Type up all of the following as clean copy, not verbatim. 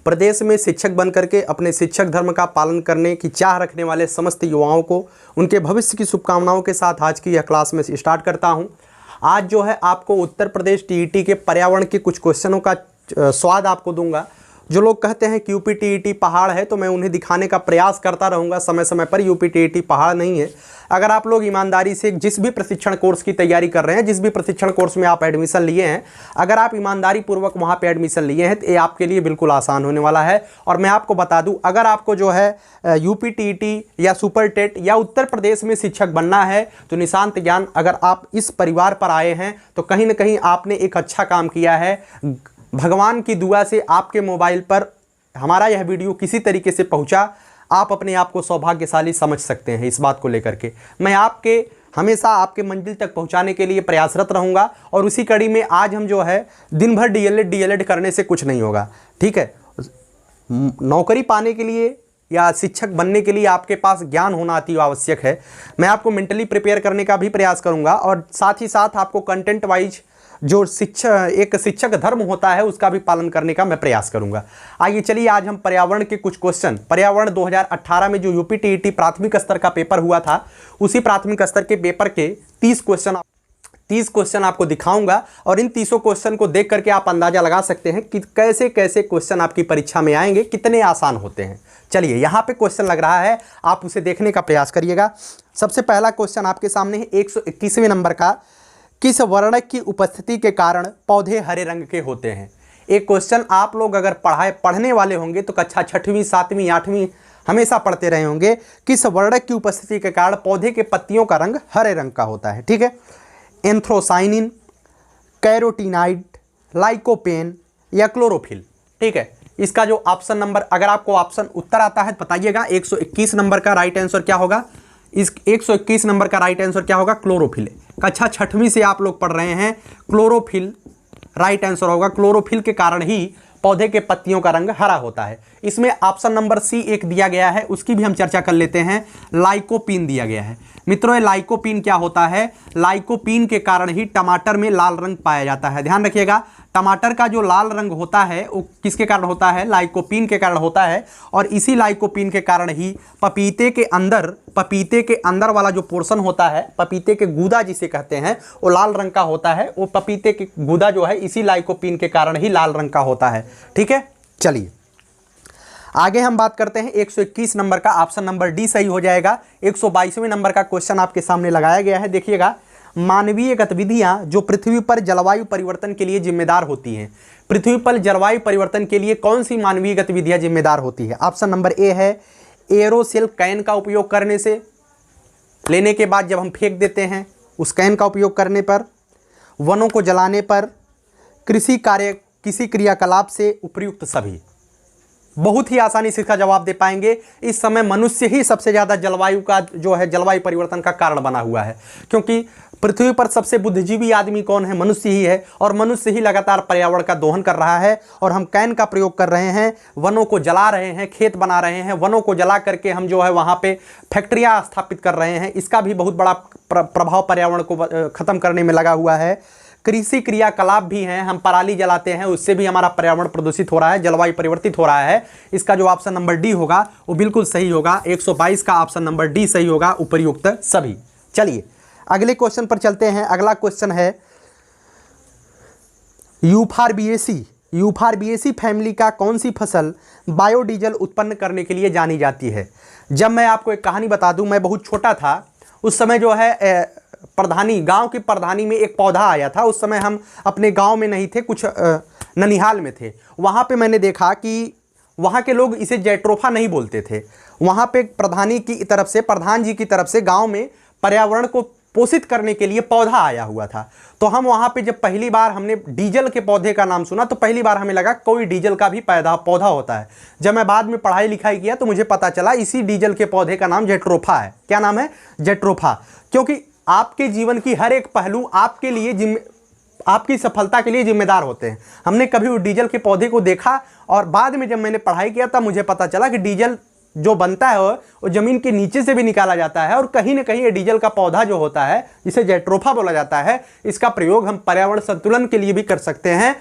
प्रदेश में शिक्षक बन करके अपने शिक्षक धर्म का पालन करने की चाह रखने वाले समस्त युवाओं को उनके भविष्य की शुभकामनाओं के साथ आज की यह क्लास में स्टार्ट करता हूं। आज जो है आपको उत्तर प्रदेश टीईटी के पर्यावरण के कुछ क्वेश्चनों का स्वाद आपको दूंगा। जो लोग कहते हैं कि यूपी टीईटी पहाड़ है, तो मैं उन्हें दिखाने का प्रयास करता रहूँगा समय समय पर। यूपी टीईटी पहाड़ नहीं है। अगर आप लोग ईमानदारी से जिस भी प्रशिक्षण कोर्स की तैयारी कर रहे हैं, जिस भी प्रशिक्षण कोर्स में आप एडमिशन लिए हैं, अगर आप ईमानदारी पूर्वक वहाँ पे एडमिशन लिए हैं तो ये आपके लिए बिल्कुल आसान होने वाला है। और मैं आपको बता दूँ, अगर आपको जो है यूपी टीईटी या सुपर टेट या उत्तर प्रदेश में शिक्षक बनना है तो निशांत ज्ञान, अगर आप इस परिवार पर आए हैं तो कहीं ना कहीं आपने एक अच्छा काम किया है। भगवान की दुआ से आपके मोबाइल पर हमारा यह वीडियो किसी तरीके से पहुंचा, आप अपने आप को सौभाग्यशाली समझ सकते हैं। इस बात को लेकर के मैं आपके हमेशा आपके मंजिल तक पहुंचाने के लिए प्रयासरत रहूंगा। और उसी कड़ी में आज हम जो है दिन भर डीएलएड करने से कुछ नहीं होगा, ठीक है। नौकरी पाने के लिए या शिक्षक बनने के लिए आपके पास ज्ञान होना अति आवश्यक है। मैं आपको मेंटली प्रिपेयर करने का भी प्रयास करूँगा और साथ ही साथ आपको कंटेंट वाइज जो एक शिक्षक धर्म होता है उसका भी पालन करने का मैं प्रयास करूंगा। आइए चलिए आज हम पर्यावरण के कुछ क्वेश्चन, पर्यावरण 2018 में जो यूपी टीईटी प्राथमिक स्तर का पेपर हुआ था, उसी प्राथमिक स्तर के पेपर के 30 क्वेश्चन आपको दिखाऊंगा। और इन 30 क्वेश्चन को देख करके आप अंदाजा लगा सकते हैं कि कैसे कैसे क्वेश्चन आपकी परीक्षा में आएंगे, कितने आसान होते हैं। चलिए यहाँ पे क्वेश्चन लग रहा है, आप उसे देखने का प्रयास करिएगा। सबसे पहला क्वेश्चन आपके सामने है 121वें नंबर का, किस वर्णक की उपस्थिति के कारण पौधे हरे रंग के होते हैं। एक क्वेश्चन आप लोग अगर पढ़ने वाले होंगे तो कक्षा 6वीं 7वीं 8वीं हमेशा पढ़ते रहे होंगे। किस वर्णक की उपस्थिति के कारण पौधे के पत्तियों का रंग हरे रंग का होता है, ठीक है। एंथ्रोसाइनिन, कैरोटीनाइड, लाइकोपेन या क्लोरोफिल, ठीक है। इसका जो ऑप्शन नंबर, अगर आपको ऑप्शन उत्तर आता है बताइएगा। 121 नंबर का राइट आंसर क्या होगा? इस 121 नंबर का राइट आंसर क्या होगा? क्लोरोफिल। कक्षा 6वीं से आप लोग पढ़ रहे हैं, क्लोरोफिल राइट आंसर होगा। क्लोरोफिल के कारण ही पौधे के पत्तियों का रंग हरा होता है। इसमें ऑप्शन नंबर सी एक दिया गया है, उसकी भी हम चर्चा कर लेते हैं। लाइकोपीन दिया गया है। मित्रों, ये लाइकोपीन क्या होता है? लाइकोपीन के कारण ही टमाटर में लाल रंग पाया जाता है। ध्यान रखिएगा, टमाटर का जो लाल रंग होता है वो किसके कारण होता है? लाइकोपीन के कारण होता है। और इसी लाइकोपीन के कारण ही पपीते के अंदर वाला जो पोर्शन होता है, पपीते के गूदा जिसे कहते हैं, वो लाल रंग का होता है। वो पपीते के गूदा जो है इसी लाइकोपीन के कारण ही लाल रंग का होता है, ठीक है। चलिए आगे हम बात करते हैं। 121 नंबर का ऑप्शन नंबर डी सही हो जाएगा। 122वें नंबर का क्वेश्चन आपके सामने लगाया गया है, देखिएगा। मानवीय गतिविधियां जो पृथ्वी पर जलवायु परिवर्तन के लिए जिम्मेदार होती हैं, पृथ्वी पर जलवायु परिवर्तन के लिए कौन सी मानवीय गतिविधियां जिम्मेदार होती है? ऑप्शन नंबर ए है एरोसेल कैन का उपयोग करने से, लेने के बाद जब हम फेंक देते हैं उस कैन का उपयोग करने पर, वनों को जलाने पर, किसी क्रियाकलाप से उपयुक्त सभी। बहुत ही आसानी से इसका जवाब दे पाएंगे। इस समय मनुष्य ही सबसे ज़्यादा जलवायु परिवर्तन का कारण बना हुआ है, क्योंकि पृथ्वी पर सबसे बुद्धिजीवी आदमी कौन है? मनुष्य ही है। और मनुष्य ही लगातार पर्यावरण का दोहन कर रहा है। और हम कैन का प्रयोग कर रहे हैं, वनों को जला रहे हैं, खेत बना रहे हैं, वनों को जला करके हम जो है वहाँ पे फैक्ट्रियाँ स्थापित कर रहे हैं। इसका भी बहुत बड़ा प्रभाव पर्यावरण को ख़त्म करने में लगा हुआ है। कृषि क्रियाकलाप भी हैं, हम पराली जलाते हैं, उससे भी हमारा पर्यावरण प्रदूषित हो रहा है, जलवायु परिवर्तित हो रहा है। इसका जो ऑप्शन नंबर डी होगा वो बिल्कुल सही होगा। 122 का ऑप्शन नंबर डी सही होगा, उपयुक्त सभी। चलिए अगले क्वेश्चन पर चलते हैं। अगला क्वेश्चन है यूफारबिएसी फैमिली का कौन सी फसल बायोडीजल उत्पन्न करने के लिए जानी जाती है? जब मैं आपको एक कहानी बता दूं, मैं बहुत छोटा था उस समय जो है गांव की प्रधानी में एक पौधा आया था। उस समय हम अपने गांव में नहीं थे, कुछ ननिहाल में थे। वहाँ पे मैंने देखा कि वहाँ के लोग इसे जैट्रोफा नहीं बोलते थे। वहाँ पे प्रधान जी की तरफ से गांव में पर्यावरण को पोषित करने के लिए पौधा आया हुआ था। तो हम वहाँ पे जब पहली बार हमने डीजल के पौधे का नाम सुना तो पहली बार हमें लगा कोई डीजल का भी पौधा होता है। जब मैं बाद में पढ़ाई लिखाई किया तो मुझे पता चला इसी डीजल के पौधे का नाम जैट्रोफा है। क्या नाम है? जैट्रोफा। क्योंकि आपके जीवन की हर एक पहलू आपकी सफलता के लिए जिम्मेदार होते हैं। हमने कभी उस डीजल के पौधे को देखा और बाद में जब मैंने पढ़ाई किया तब मुझे पता चला कि डीजल जो बनता है वो ज़मीन के नीचे से भी निकाला जाता है। और कहीं ना कहीं ये डीजल का पौधा जो होता है, जिसे जैट्रोफा बोला जाता है, इसका प्रयोग हम पर्यावरण संतुलन के लिए भी कर सकते हैं।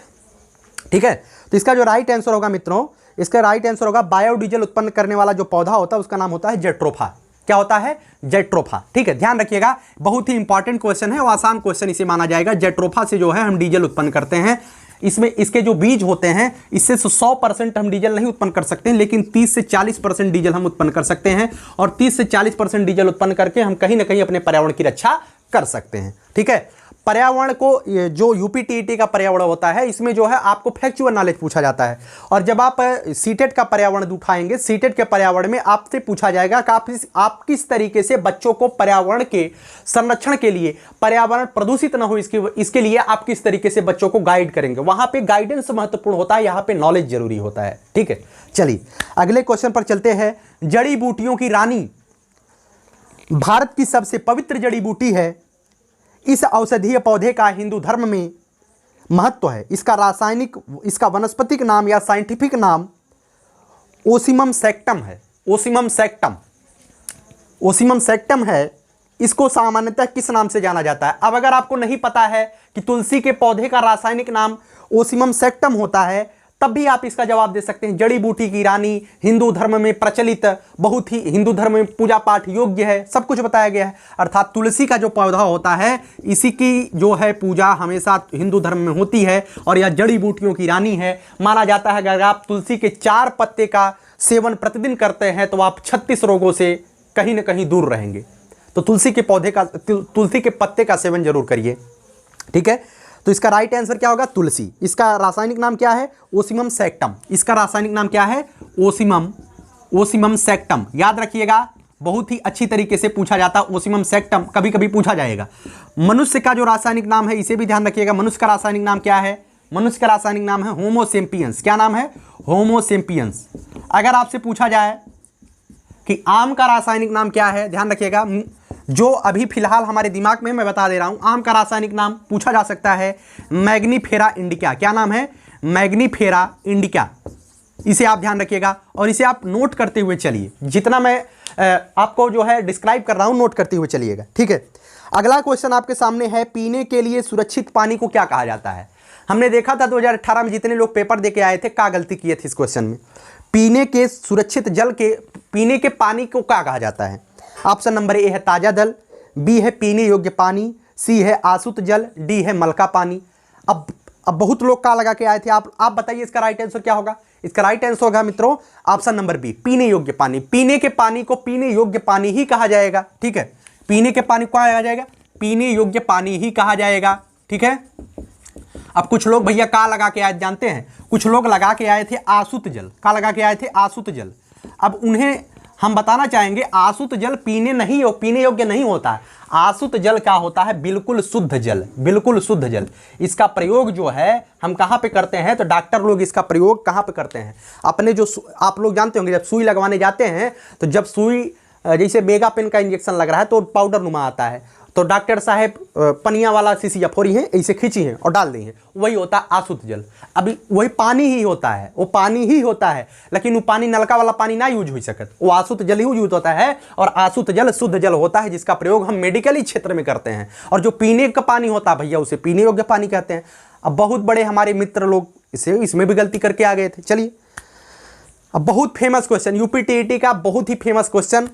ठीक है, तो इसका जो राइट आंसर होगा मित्रों, इसका राइट आंसर होगा बायोडीजल उत्पन्न करने वाला जो पौधा होता है उसका नाम होता है जेट्रोफा। क्या होता है? जेट्रोफा। ठीक है, ध्यान रखिएगा, बहुत ही इंपॉर्टेंट क्वेश्चन है और आसान क्वेश्चन इसे माना जाएगा। जेट्रोफा से जो है हम डीजल उत्पन्न करते हैं। इसमें इसके जो बीज होते हैं इससे 100% हम डीजल नहीं उत्पन्न कर सकते हैं, लेकिन 30 से 40% डीजल हम उत्पन्न कर सकते हैं और 30 से 40% डीजल उत्पन्न करके हम कहीं ना कहीं अपने पर्यावरण की रक्षा कर सकते हैं। ठीक है, पर्यावरण को जो यूपीटीईटी का पर्यावरण होता है इसमें जो है आपको फैक्चुअल नॉलेज पूछा जाता है, और जब आप सीटेट का पर्यावरण उठाएंगे, सीटेट के पर्यावरण में आपसे पूछा जाएगा कि आप किस तरीके से बच्चों को पर्यावरण के संरक्षण के लिए, पर्यावरण प्रदूषित न हो इसके लिए आप किस तरीके से बच्चों को गाइड करेंगे। वहां पे गाइडेंस महत्वपूर्ण होता है, यहां पे नॉलेज जरूरी होता है। ठीक है, चलिए अगले क्वेश्चन पर चलते हैं। जड़ी बूटियों की रानी भारत की सबसे पवित्र जड़ी बूटी है। इस औषधीय पौधे का हिंदू धर्म में महत्व है। इसका वनस्पतिक नाम या साइंटिफिक नाम ओसिमम सैक्टम है। ओसिमम सैक्टम है। इसको सामान्यतः किस नाम से जाना जाता है? अब अगर आपको नहीं पता है कि तुलसी के पौधे का रासायनिक नाम ओसिमम सैक्टम होता है, तब भी आप इसका जवाब दे सकते हैं। जड़ी बूटी की रानी, हिंदू धर्म में प्रचलित, बहुत ही हिंदू धर्म में पूजा पाठ योग्य है, सब कुछ बताया गया है। अर्थात तुलसी का जो पौधा होता है इसी की जो है पूजा हमेशा हिंदू धर्म में होती है और यह जड़ी बूटियों की रानी है। माना जाता है अगर आप तुलसी के 4 पत्ते का सेवन प्रतिदिन करते हैं तो आप 36 रोगों से कहीं ना कहीं दूर रहेंगे। तो तुलसी के पत्ते का सेवन जरूर करिए। ठीक है, तो इसका राइट आंसर क्या होगा? तुलसी। इसका रासायनिक नाम क्या है? ओसिमम सैक्टम। इसका रासायनिक नाम क्या है? ओसिमम सैक्टम। याद रखिएगा, बहुत ही अच्छी तरीके से पूछा जाता है ओसिमम सैक्टम, कभी कभी पूछा जाएगा। मनुष्य का जो रासायनिक नाम है इसे भी ध्यान रखिएगा। मनुष्य का रासायनिक नाम क्या है? मनुष्य का रासायनिक नाम है होमो सेपियंस। क्या नाम है? होमो सेपियंस। अगर आपसे पूछा जाए कि आम का रासायनिक नाम क्या है, ध्यान रखिएगा, जो अभी फिलहाल हमारे दिमाग में मैं बता दे रहा हूं। आम का रासायनिक नाम पूछा जा सकता है मैग्नीफेरा इंडिका। क्या नाम है? Mangifera indica. इसे आप ध्यान रखिएगा और इसे आप नोट करते हुए चलिए। जितना मैं आपको जो है डिस्क्राइब कर रहा हूं, नोट करते हुए चलिएगा। ठीक है, अगला क्वेश्चन आपके सामने है, पीने के लिए सुरक्षित पानी को क्या कहा जाता है? हमने देखा था 2018 में जितने लोग पेपर देके आए थे, क्या गलती किए थे इस क्वेश्चन में। पीने के सुरक्षित जल के, पीने के पानी को क्या कहा जाता है? ऑप्शन नंबर ए है ताजा जल, बी है पीने योग्य पानी, सी है आसुत जल, डी है मलका पानी। अब बहुत लोग का लगा के आए थे, आप बताइए इसका राइट आंसर क्या होगा? इसका राइट आंसर होगा मित्रों ऑप्शन नंबर बी, पीने योग्य पानी। पीने के पानी को पीने योग्य पानी ही कहा जाएगा। ठीक है, पीने के पानी को कहा जाएगा, पीने योग्य पानी ही कहा जाएगा। ठीक है, अब कुछ लोग भैया का लगा के आए जानते हैं? कुछ लोग लगा के आए थे आसुत जल। का लगा के आए थे? आसुत जल। अब उन्हें हम बताना चाहेंगे आसुत जल पीने योग्य नहीं होता है। आसुत जल क्या होता है? बिल्कुल शुद्ध जल, बिल्कुल शुद्ध जल। इसका प्रयोग जो है हम कहाँ पे करते हैं? तो डॉक्टर लोग इसका प्रयोग कहाँ पे करते हैं? अपने जो आप लोग जानते होंगे, जब सुई लगवाने जाते हैं तो जब सुई जैसे मेगा पेन का इंजेक्शन लग रहा है तो पाउडर नुमा आता है, तो डॉक्टर साहब पनिया वाला शीशी फोड़ी है, ऐसे खींची है और डाल दी है, वही होता है आसुत जल। अभी वही पानी ही होता है, वो पानी ही होता है, लेकिन वो पानी नलका वाला पानी ना यूज हो सकत, वो आसुत जल ही यूज होता है। और आसुत जल शुद्ध जल होता है जिसका प्रयोग हम मेडिकली क्षेत्र में करते हैं। और जो पीने का पानी होता है भैया उसे पीने योग्य पानी कहते हैं। अब बहुत बड़े हमारे मित्र लोग इसमें भी गलती करके आ गए थे। चलिए, अब बहुत फेमस क्वेश्चन, यूपीटीईटी का बहुत ही फेमस क्वेश्चन,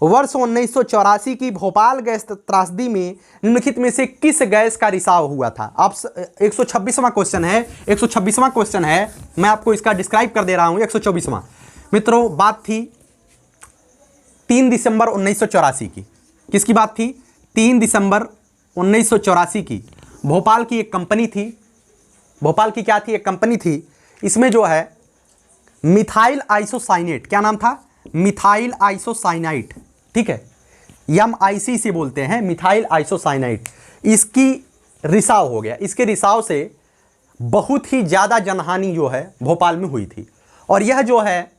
वर्ष 1984 की भोपाल गैस त्रासदी में निम्नलिखित में से किस गैस का रिसाव हुआ था? आप 126वां क्वेश्चन है, 126वां क्वेश्चन है, मैं आपको इसका डिस्क्राइब कर दे रहा हूं। 124वां मित्रों, बात थी 3 दिसंबर 1984 की। किसकी बात थी? 3 दिसंबर 1984 की। भोपाल की एक कंपनी थी, भोपाल की क्या थी? एक कंपनी थी। इसमें जो है मिथाइल आइसोसाइनेट, क्या नाम था? Methyl isocyanate. ठीक है, MIC से बोलते हैं, मिथाइल आइसोसाइनाइट। इसकी रिसाव हो गया। इसके रिसाव से बहुत ही ज़्यादा जनहानि जो है भोपाल में हुई थी। और यह जो है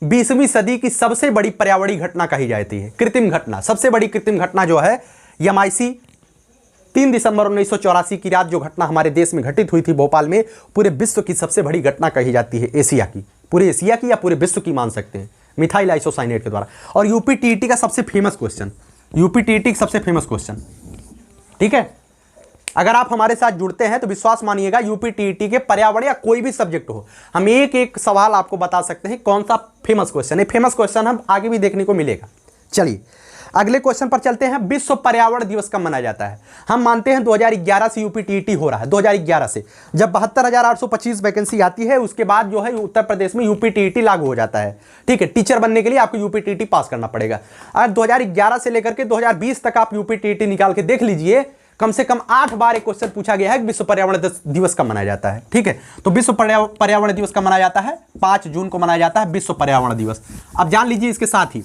20वीं सदी की सबसे बड़ी पर्यावरणीय घटना कही जाती है, कृत्रिम घटना। सबसे बड़ी कृत्रिम घटना जो है MIC 3 दिसंबर 1984 की रात जो घटना हमारे देश में घटित हुई थी भोपाल में, पूरे विश्व की सबसे बड़ी घटना कही जाती है, एशिया की, पूरे एशिया की या पूरे विश्व की मान सकते हैं, मिथाइल आइसोसाइनेट के द्वारा। और यूपीटीईटी का सबसे फेमस क्वेश्चन, यूपीटीईटी का सबसे फेमस क्वेश्चन। ठीक है, अगर आप हमारे साथ जुड़ते हैं तो विश्वास मानिएगा यूपी टीईटी के पर्यावरण या कोई भी सब्जेक्ट हो, हम एक एक सवाल आपको बता सकते हैं कौन सा फेमस क्वेश्चन है। फेमस क्वेश्चन हम आगे भी देखने को मिलेगा। चलिए अगले क्वेश्चन पर चलते हैं। विश्व पर्यावरण दिवस कब मनाया जाता है? हम मानते हैं 2011 से यूपी टीईटी हो रहा है। 2011 से जब 72,825 वैकेंसी आती है उसके बाद जो है उत्तर प्रदेश में यूपी टीईटी लागू हो जाता है। ठीक है, टीचर बनने के लिए आपको यूपी टीईटी पास करना पड़ेगा। और 2011 से लेकर के 2020 तक आप यूपी टीईटी निकाल के देख लीजिए, कम से कम 8 बार एक क्वेश्चन पूछा गया है कि विश्व पर्यावरण दिवस कब मनाया जाता है। ठीक है, तो विश्व पर्यावरण दिवस कब मनाया जाता है? 5 जून को मनाया जाता है विश्व पर्यावरण दिवस। अब जान लीजिए इसके साथ ही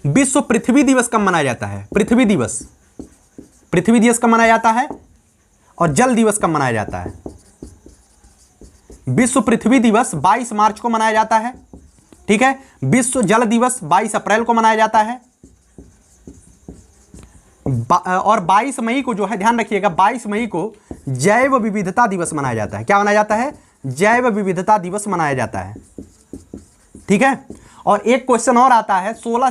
विश्व पृथ्वी दिवस कब मनाया जाता है? पृथ्वी दिवस कब मनाया जाता है? और जल दिवस कब मनाया जाता है? विश्व पृथ्वी दिवस 22 मार्च को मनाया जाता है। ठीक है, विश्व जल दिवस 22 अप्रैल को मनाया जाता है। और 22 मई को जो है, ध्यान रखिएगा, 22 मई को जैव विविधता दिवस मनाया जाता है। क्या मनाया जाता है? जैव विविधता दिवस मनाया जाता है। ठीक है, और एक क्वेश्चन और आता है 16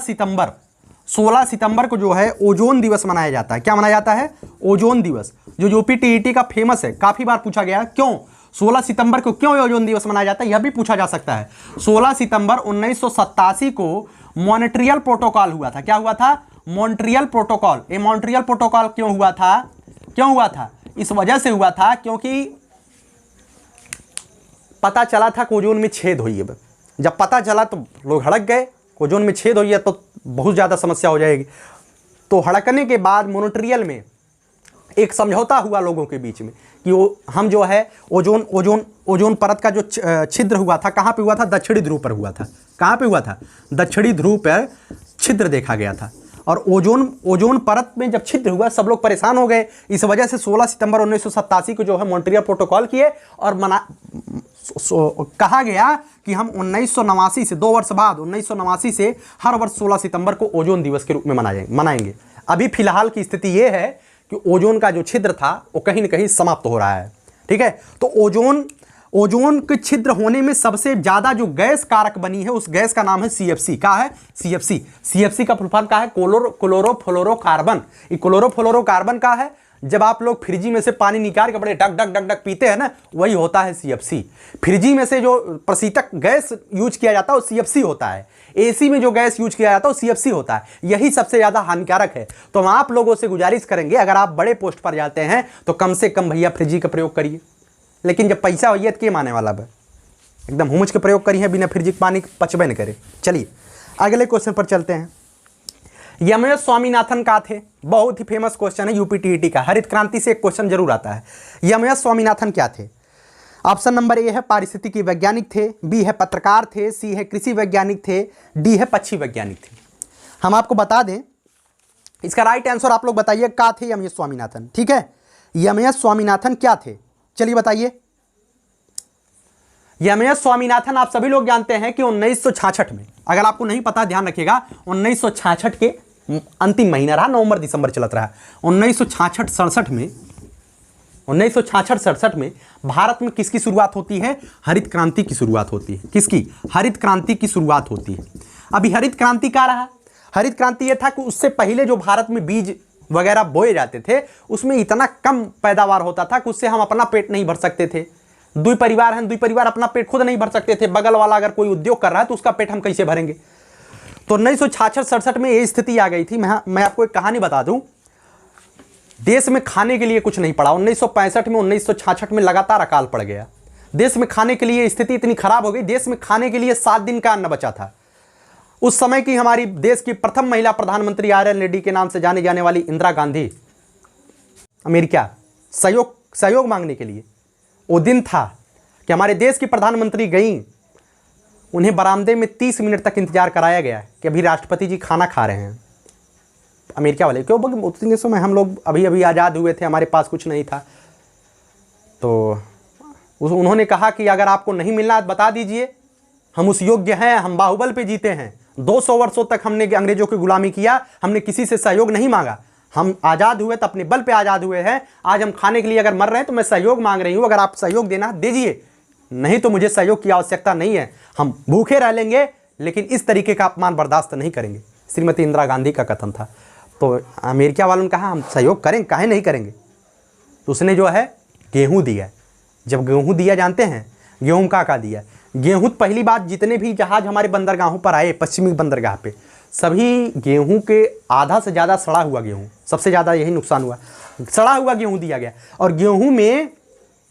सितंबर को जो है ओजोन दिवस मनाया जाता है। क्या मनाया जाता है? ओजोन दिवस, जो यूपी टीईटी का फेमस है, काफी बार पूछा गया है। क्यों 16 सितंबर को क्यों ओजोन दिवस मनाया जाता है, यह भी पूछा जा सकता है। 16 सितंबर 1987 को मॉन्ट्रियल प्रोटोकॉल हुआ था। क्या हुआ था? Montreal protocol. ये मॉन्ट्रियल प्रोटोकॉल क्यों हुआ था? इस वजह से हुआ था क्योंकि पता चला था कि ओजोन में छेद हुई है। जब पता चला तो लोग हड़क गए, ओजोन में छेद हुई है तो बहुत ज़्यादा समस्या हो जाएगी। तो हड़कने के बाद मॉन्ट्रियल में एक समझौता हुआ लोगों के बीच में कि हम जो है ओजोन परत का जो छिद्र हुआ था, कहाँ पे हुआ था? दक्षिणी ध्रुव पर हुआ था। कहाँ पे हुआ था? दक्षिणी ध्रुव पर छिद्र देखा गया था। और ओजोन परत में जब छिद्र हुआ सब लोग परेशान हो गए। इस वजह से 16 सितंबर 1987 को जो है मॉन्ट्रियल प्रोटोकॉल किए और कहा गया कि हम 1989 से 2 वर्ष बाद 1989 से हर वर्ष 16 सितंबर को ओजोन दिवस के रूप में मनाएंगे। अभी फिलहाल की स्थिति यह है कि ओजोन का जो छिद्र था वो कहीं ना कहीं समाप्त हो रहा है। ठीक है, तो ओजोन के छिद्र होने में सबसे ज्यादा जो गैस कारक बनी है उस गैस का नाम है CFC। क्या है? CFC का फुल फॉर्म क्या है? क्लोरोफ्लोरोकार्बन। ये क्लोरोफ्लोरोकार्बन का है। जब आप लोग फ्रिजी में से पानी निकाल के बड़े डक डक डक डक पीते हैं ना, वही होता है CFC। फ्रिजी में से जो प्रशीतक गैस यूज किया जाता है वो CFC होता है। AC में जो गैस यूज किया जाता है वो CFC होता है। यही सबसे ज्यादा हानिकारक है। तो हम आप लोगों से गुजारिश करेंगे, अगर आप बड़े पोस्ट पर जाते हैं तो कम से कम भैया फ्रिजी का प्रयोग करिए। लेकिन जब पैसा होइए तो क्या माने वाला है, एकदम हुमुच के प्रयोग करिए, बिना फ्रिज के पानी पचबे न करे। चलिए अगले क्वेश्चन पर चलते हैं। एमएस स्वामीनाथन का थे, बहुत ही फेमस क्वेश्चन है यूपी टीईटी का। हरित क्रांति से एक क्वेश्चन जरूर आता है। एमएस स्वामीनाथन क्या थे? ऑप्शन नंबर ए है पारिस्थितिकी वैज्ञानिक थे, बी है पत्रकार थे, सी है कृषि वैज्ञानिक थे, डी है पक्षी वैज्ञानिक थे। हम आपको बता दें इसका राइट आंसर आप लोग बताइए, क्या थे एमएस स्वामीनाथन। ठीक है, एमएस स्वामीनाथन क्या थे? चलिए बताइए। एमएस स्वामीनाथन आप सभी लोग जानते हैं कि 1966 में, अगर आपको नहीं पता ध्यान रखिएगा, 1966 के अंतिम महीना रहा, नवंबर दिसंबर चलत रहा। 1966-67 में भारत में किसकी शुरुआत होती है? हरित क्रांति की शुरुआत होती है। किसकी? हरित क्रांति की शुरुआत होती है। अभी हरित क्रांति क्या रहा? हरित क्रांति यह था कि उससे पहले जो भारत में बीज वगैरह बोए जाते थे उसमें इतना कम पैदावार होता था कि उससे हम अपना पेट नहीं भर सकते थे। दुई परिवार अपना पेट खुद नहीं भर सकते थे। बगल वाला अगर कोई उद्योग कर रहा है तो उसका पेट हम कैसे भरेंगे? तो 1966-67 में ये स्थिति आ गई थी। मैं आपको एक कहानी बता दूं, देश में खाने के लिए कुछ नहीं पड़ा। 1965 में 1966 में लगातार अकाल पड़ गया। देश में खाने के लिए स्थिति इतनी खराब हो गई, देश में खाने के लिए 7 दिन का अन्न बचा था। उस समय की हमारी देश की प्रथम महिला प्रधानमंत्री आयरन लेडी के नाम से जाने जाने वाली इंदिरा गांधी अमेरिका सहयोग मांगने के लिए, वो दिन था कि हमारे देश की प्रधानमंत्री गई, उन्हें बरामदे में 30 मिनट तक इंतजार कराया गया कि अभी राष्ट्रपति जी खाना खा रहे हैं। अमेरिका वाले क्यों? उस दिन समय हम लोग अभी आज़ाद हुए थे, हमारे पास कुछ नहीं था। तो उन्होंने कहा कि अगर आपको नहीं मिलना बता दीजिए, हम उस योग्य हैं, हम बाहुबल पे जीते हैं। 200 वर्षों तक हमने अंग्रेजों की गुलामी किया, हमने किसी से सहयोग नहीं मांगा। हम आज़ाद हुए तो अपने बल पे आज़ाद हुए हैं। आज हम खाने के लिए अगर मर रहे हैं तो मैं सहयोग मांग रही हूँ, अगर आप सहयोग देना दीजिए, नहीं तो मुझे सहयोग की आवश्यकता नहीं है। हम भूखे रह लेंगे लेकिन इस तरीके का अपमान बर्दाश्त नहीं करेंगे। श्रीमती इंदिरा गांधी का कथन था। तो अमेरिका वालों ने कहा हम सहयोग करें, काहे नहीं करेंगे। तो उसने जो है गेहूँ दिया। जब गेहूँ दिया, जानते हैं गेहूँ का दिया? गेहूँ पहली बात, जितने भी जहाज हमारे बंदरगाहों पर आए, पश्चिमी बंदरगाह पे, सभी गेहूं के आधा से ज़्यादा सड़ा हुआ गेहूं, सबसे ज़्यादा यही नुकसान हुआ, सड़ा हुआ गेहूं दिया गया। और गेहूं में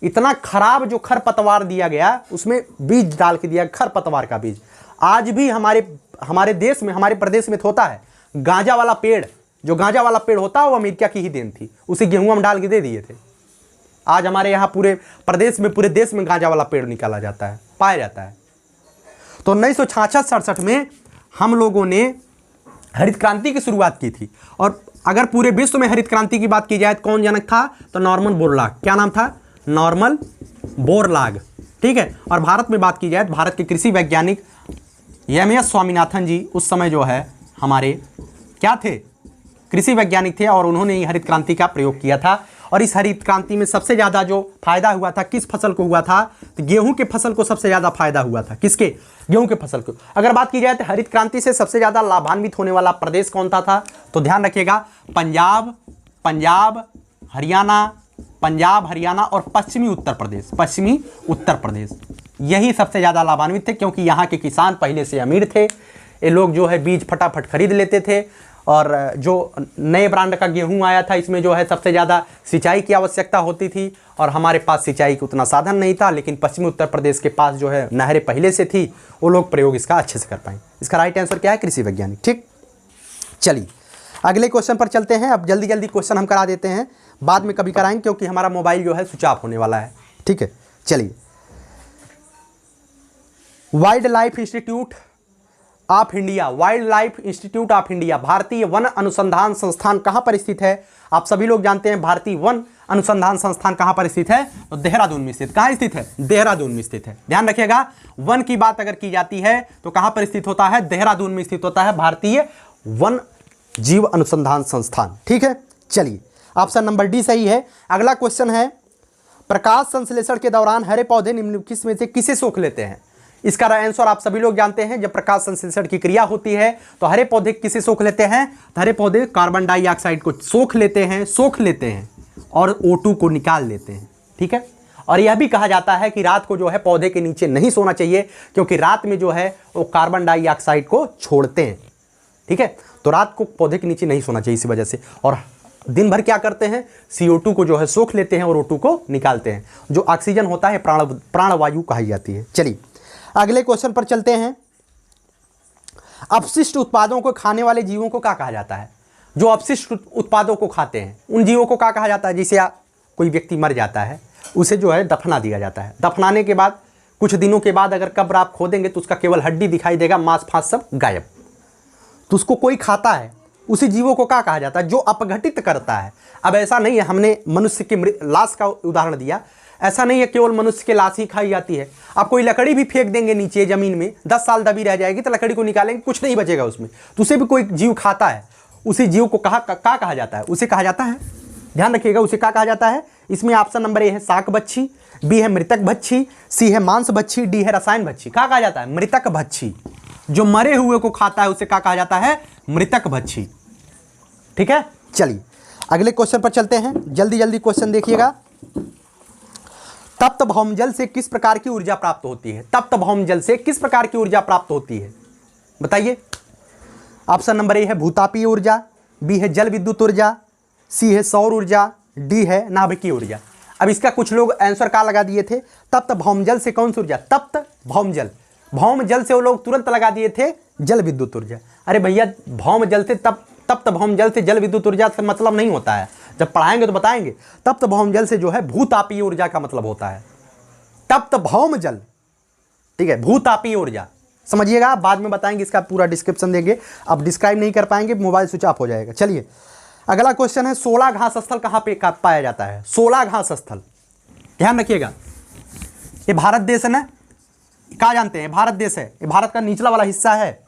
इतना खराब जो खरपतवार दिया गया, उसमें बीज डाल के दिया, खरपतवार का बीज। आज भी हमारे देश में, हमारे प्रदेश में होता है गांजा वाला पेड़, जो गांजा वाला पेड़ होता है वो अमेरिका की ही देन थी, उसे गेहूं हम डाल के दे दिए थे। आज हमारे यहाँ पूरे प्रदेश में, पूरे देश में गांजा वाला पेड़ निकाला जाता है, पाया जाता है। तो 1966-67 में हम लोगों ने हरित क्रांति की शुरुआत की थी। और अगर पूरे विश्व में हरित क्रांति की बात की जाए तो कौन जनक था? तो नॉर्मन बोरलॉग। क्या नाम था? नॉर्मन बोरलॉग, ठीक है। और भारत में बात की जाए तो भारत के कृषि वैज्ञानिक एम.एस. स्वामीनाथन जी उस समय जो है हमारे क्या थे? कृषि वैज्ञानिक थे, और उन्होंने ही हरित क्रांति का प्रयोग किया था। और इस हरित क्रांति में सबसे ज़्यादा जो फायदा हुआ था, किस फसल को हुआ था? तो गेहूं के फसल को सबसे ज़्यादा फायदा हुआ था। किसके? गेहूं के फसल को। अगर बात की जाए तो हरित क्रांति से सबसे ज़्यादा लाभान्वित होने वाला प्रदेश कौन सा था? तो ध्यान रखिएगा, पंजाब, हरियाणा और पश्चिमी उत्तर प्रदेश, यही सबसे ज़्यादा लाभान्वित थे, क्योंकि यहाँ के किसान पहले से अमीर थे। ये लोग जो है बीज फटाफट खरीद लेते थे, और जो नए ब्रांड का गेहूं आया था, इसमें जो है सबसे ज़्यादा सिंचाई की आवश्यकता होती थी, और हमारे पास सिंचाई का उतना साधन नहीं था। लेकिन पश्चिमी उत्तर प्रदेश के पास जो है नहरें पहले से थी, वो लोग प्रयोग इसका अच्छे से कर पाए। इसका राइट आंसर क्या है? कृषि वैज्ञानिक। ठीक, चलिए अगले क्वेश्चन पर चलते हैं। अब जल्दी जल्दी क्वेश्चन हम करा देते हैं, बाद में कभी कराएंगे, क्योंकि हमारा मोबाइल जो है स्विच ऑफ होने वाला है। ठीक है, चलिए। Wild life institute of India, भारतीय वन अनुसंधान संस्थान कहाँ पर स्थित है? आप सभी लोग जानते हैं भारतीय वन अनुसंधान संस्थान कहाँ पर स्थित है? तो देहरादून में स्थित। कहाँ स्थित है? देहरादून में स्थित है। ध्यान रखिएगा, वन की बात अगर की जाती है तो कहाँ पर स्थित होता है? देहरादून में स्थित होता है भारतीय वन जीव अनुसंधान संस्थान। ठीक है, चलिए ऑप्शन नंबर डी सही है। अगला क्वेश्चन है, प्रकाश संश्लेषण के दौरान हरे पौधे निम्नलिखित में से किसे सोख लेते हैं? इसका आंसर आप सभी लोग जानते हैं, जब प्रकाश संश्लेषण की क्रिया होती है तो हरे पौधे किसे सोख लेते हैं? तो हरे पौधे कार्बन डाइऑक्साइड को सोख लेते हैं और O2 को निकाल लेते हैं। ठीक है, और यह भी कहा जाता है कि रात को जो है पौधे के नीचे नहीं सोना चाहिए, क्योंकि रात में जो है वो कार्बन डाइऑक्साइड को छोड़ते हैं। ठीक है, तो रात को पौधे के नीचे नहीं सोना चाहिए इसी वजह से। और दिन भर क्या करते हैं? CO2 को जो है सोख लेते हैं और O2 को निकालते हैं। जो ऑक्सीजन होता है प्राणवायु कही जाती है। चलिए अगले क्वेश्चन पर चलते हैं। अपशिष्ट उत्पादों को खाने वाले जीवों को क्या कहा जाता है? जो अपशिष्ट उत्पादों को खाते हैं उन जीवों को क्या कहा जाता है? जैसे कोई व्यक्ति मर जाता है, उसे जो है दफना दिया जाता है। दफनाने के बाद कुछ दिनों के बाद अगर कब्र आप खोदेंगे तो उसका केवल हड्डी दिखाई देगा, मांस फांस सब गायब। तो उसको कोई खाता है, उसी जीवों को क्या कहा जाता है? जो अपघटित करता है। अब ऐसा नहीं है, हमने मनुष्य की लाश का उदाहरण दिया, ऐसा नहीं है केवल मनुष्य की लाश ही खाई जाती है। आप कोई लकड़ी भी फेंक देंगे नीचे ज़मीन में, 10 साल दबी रह जाएगी, तो लकड़ी को निकालेंगे कुछ नहीं बचेगा उसमें, तो उसे भी कोई जीव खाता है। उसी जीव को कहा जाता है? उसे कहा जाता है, ध्यान रखिएगा, उसे क्या कहा जाता है? इसमें ऑप्शन नंबर ए है शाक भक्षी, बी है मृतक भक्षी, सी है मांस भक्षी, डी है रसायन भक्षी। क्या कहा जाता है? मृतक भक्षी। जो मरे हुए को खाता है उसे क्या कहा जाता है? मृतक भक्षी। ठीक है, चलिए अगले क्वेश्चन पर चलते हैं। जल्दी जल्दी क्वेश्चन देखिएगा। तप्त भौमजल से किस प्रकार की ऊर्जा प्राप्त होती है? तप्त भौमजल से किस प्रकार की ऊर्जा प्राप्त होती है? बताइए। ऑप्शन नंबर ए है भूतापीय ऊर्जा, बी है जल विद्युत ऊर्जा, सी है सौर ऊर्जा, डी है नाभिकीय ऊर्जा। अब इसका कुछ लोग आंसर क्या लगा दिए थे? तप्त भौमजल से कौन सी ऊर्जा? तप्त भौमजल, भौमजल से वो लोग तुरंत लगा दिए थे जल विद्युत ऊर्जा। अरे भैया, भौमजल से तप्त भौमजल से जल विद्युत ऊर्जा से मतलब नहीं होता है, जब पढ़ाएंगे तो बताएंगे। तप्त भौमजल से जो है भूतापीय ऊर्जा का मतलब होता है। तप्त भौमजल, ठीक है, भूतापीय ऊर्जा समझिएगा, बाद में बताएंगे, इसका पूरा डिस्क्रिप्शन देंगे। अब डिस्क्राइब नहीं कर पाएंगे, मोबाइल स्विच ऑफ हो जाएगा। चलिए अगला क्वेश्चन है, 16 घास स्थल कहाँ पे पाया जाता है? 16 घास स्थल, ध्यान रखिएगा। ये भारत देश है ना, क्या जानते हैं? भारत देश है, ये भारत का निचला वाला हिस्सा है,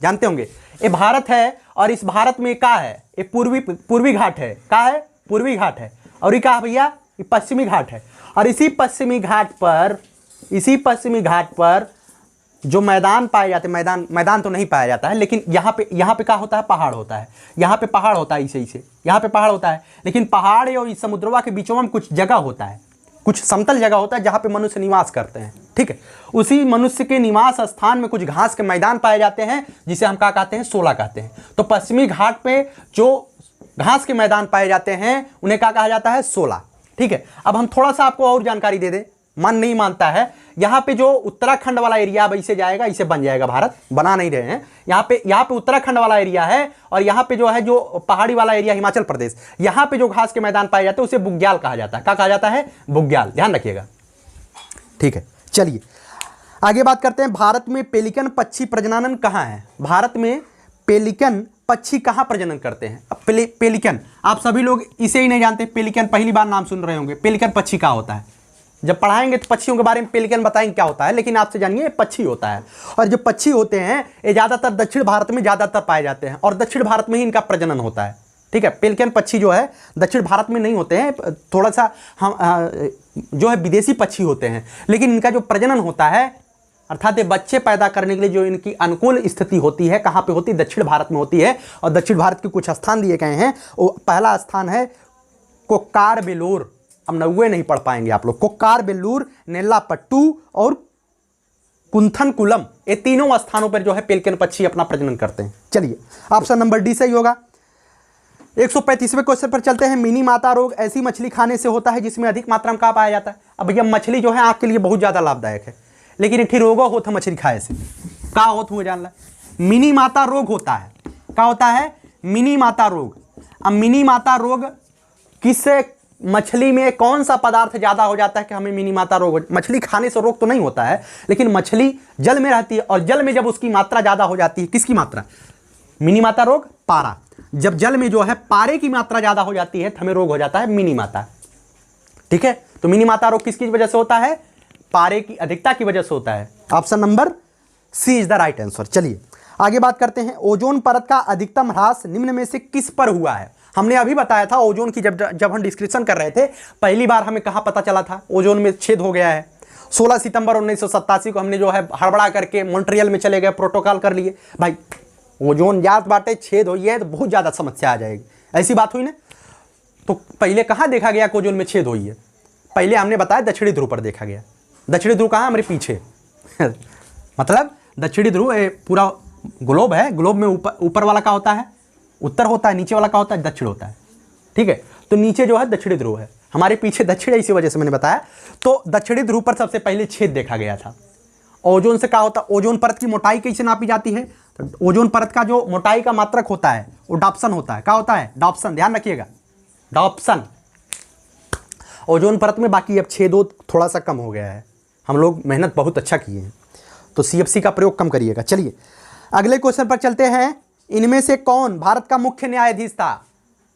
जानते होंगे। ये भारत है, और इस भारत में क्या है? ये पूर्वी घाट है। क्या है? पूर्वी घाट है। और ये क्या है भैया? ये पश्चिमी घाट है। और इसी पश्चिमी घाट पर जो मैदान पाए जाते हैं, मैदान तो नहीं पाया जाता है, लेकिन यहाँ पे क्या होता है, पहाड़ होता है, यहाँ पे पहाड़ होता है, इसे यहाँ पे पहाड़ होता है, लेकिन पहाड़ और इस समुद्रवा के बीचों में कुछ जगह होता है, कुछ समतल जगह होता है जहाँ पे मनुष्य निवास करते हैं। ठीक है, उसी मनुष्य के निवास स्थान में कुछ घास के मैदान पाए जाते हैं, जिसे हम क्या कहते हैं, शोला कहते हैं। तो पश्चिमी घाट पे जो घास के मैदान पाए जाते हैं उन्हें क्या कहा जाता है, शोला। ठीक है, अब हम थोड़ा सा आपको और जानकारी दे दें, मन नहीं मानता है। यहाँ पे जो उत्तराखंड वाला एरिया अब इसे जाएगा, इसे बन जाएगा भारत, बना नहीं रहे हैं। यहाँ पे उत्तराखंड वाला एरिया है, और यहाँ पे जो है जो पहाड़ी वाला एरिया हिमाचल प्रदेश, यहाँ पे जो घास के मैदान पाए जाते हैं उसे बुग्याल कहा जाता है। क्या कहा जाता है, बुग्याल, ध्यान रखिएगा। ठीक है, चलिए आगे बात करते हैं। भारत में पेलिकन पक्षी प्रजनन कहाँ है? भारत में पेलिकन पक्षी कहाँ प्रजनन करते हैं? अब पेलिकन आप सभी लोग इसे ही नहीं जानते, पेलिकन पहली बार नाम सुन रहे होंगे। पेलिकन पक्षी क्या होता है? जब पढ़ाएंगे तो पक्षियों के बारे में पेलिकन बताएंगे क्या होता है, लेकिन आपसे जानिए पक्षी होता है। और जो पक्षी होते हैं ये ज़्यादातर दक्षिण भारत में ज़्यादातर पाए जाते हैं, और दक्षिण भारत में ही इनका प्रजनन होता है। ठीक है, पेलिकन पक्षी जो है दक्षिण भारत में नहीं होते हैं, थोड़ा सा हम जो है विदेशी पक्षी होते हैं, लेकिन इनका जो प्रजनन होता है, अर्थात ये बच्चे पैदा करने के लिए जो इनकी अनुकूल स्थिति होती है, कहाँ पे होती है, दक्षिण भारत में होती है। और दक्षिण भारत के कुछ स्थान दिए गए हैं। वो पहला स्थान है कोक्कारबेलूर, अब 90 नहीं पढ़ पाएंगे आप लोग, कोक्कारबेलूर, नेल्लापट्टू और कुंथनकुलम, ये तीनों स्थानों पर जो है पेलिकन पक्षी अपना प्रजनन करते हैं। चलिए ऑप्शन नंबर डी सही होगा। 135वें क्वेश्चन पर चलते हैं। मिनी माता रोग ऐसी मछली खाने से होता है जिसमें अधिक मात्रा में क्या पाया जाता है? अब भैया मछली जो है आँख के लिए बहुत ज़्यादा लाभदायक है, लेकिन एक रोगो होता है मछली खाए से, क्या होता हुआ जान ला, मिनी माता रोग होता है। क्या होता है? मिनी माता रोग। अब मिनी माता रोग किससे, मछली में कौन सा पदार्थ ज़्यादा हो जाता है कि हमें मिनी माता रोग? मछली खाने से रोग तो नहीं होता है, लेकिन मछली जल में रहती है, और जल में जब उसकी मात्रा ज़्यादा हो जाती है, किसकी मात्रा? मिनी माता रोग, पारा। जब जल में जो है पारे की मात्रा ज़्यादा हो जाती है तो हमें रोग हो जाता है मिनी माता। ठीक है, तो मिनी माता रोग किसकी वजह से होता है? पारे की अधिकता की वजह से होता है। Option number C is the right answer. चलिए आगे बात करते हैं। ओजोन परत का अधिकतम ह्रास निम्न में से किस पर हुआ है? हमने अभी बताया था ओजोन की, जब हम डिस्क्रिप्शन कर रहे थे, पहली बार हमें कहाँ पता चला था ओजोन में छेद हो गया है? 16 सितंबर 1987 को हमने जो है हड़बड़ा करके मॉन्ट्रियल में चले गए, प्रोटोकॉल कर लिए, भाई ओजोन जात बाटे छेद हो है तो बहुत ज़्यादा समस्या आ जाएगी, ऐसी बात हुई ना। तो पहले कहाँ देखा गया कि ओजोन में छेद हुई है? पहले हमने बताया दक्षिणी ध्रुव पर देखा गया। दक्षिणी ध्रुव कहाँ? हमारे पीछे मतलब दक्षिणी ध्रुव पूरा ग्लोब है, ग्लोब में ऊपर वाला क्या होता है? उत्तर होता है, नीचे वाला क्या होता है? दक्षिण होता है। ठीक है, तो नीचे जो है दक्षिणी ध्रुव है, हमारे पीछे दक्षिण है, इसी वजह से मैंने बताया। तो दक्षिणी ध्रुव पर सबसे पहले छेद देखा गया था। ओजोन से क्या होता है? ओजोन परत की मोटाई कैसे नापी जाती है? तो ओजोन परत का जो मोटाई का मात्रक होता है वो डॉप्सन होता है। क्या होता है? डॉप्सन, ध्यान रखिएगा, डॉप्सन। ओजोन परत में बाकी अब छेद थोड़ा सा कम हो गया है, हम लोग मेहनत बहुत अच्छा किए हैं, तो CFC का प्रयोग कम करिएगा। चलिए अगले क्वेश्चन पर चलते हैं। इनमें से कौन भारत का मुख्य न्यायाधीश था?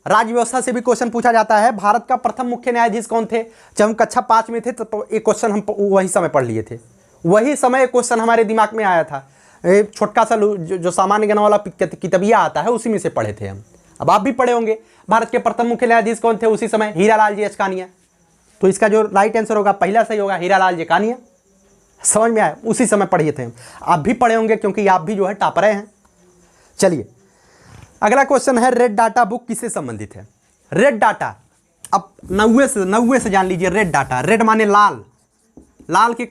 राज्य व्यवस्था से भी क्वेश्चन पूछा जाता है। भारत का प्रथम मुख्य न्यायाधीश कौन थे? जब हम कक्षा 5 में थे तो एक क्वेश्चन हम वही समय पढ़ लिए थे, वही समय क्वेश्चन हमारे दिमाग में आया था। छोटका सा जो सामान्य ज्ञान वाला किताबिया आता है उसी में से पढ़े थे हम। अब आप भी पढ़े होंगे। भारत के प्रथम मुख्य न्यायाधीश कौन थे उसी समय? हीरालाल जी अचकानिया। तो इसका जो राइट आंसर होगा पहला सही होगा, हीरालाल जी अचकानिया। समझ में आया? उसी समय पढ़िए थे हम। आप भी पढ़े होंगे क्योंकि आप भी जो है टॉपरे हैं। चलिए अगला क्वेश्चन है, रेड डाटा बुक किससे संबंधित है? रेड डाटा, अब 90 से जान लीजिए। रेड डाटा, रेड माने लाल, लाल के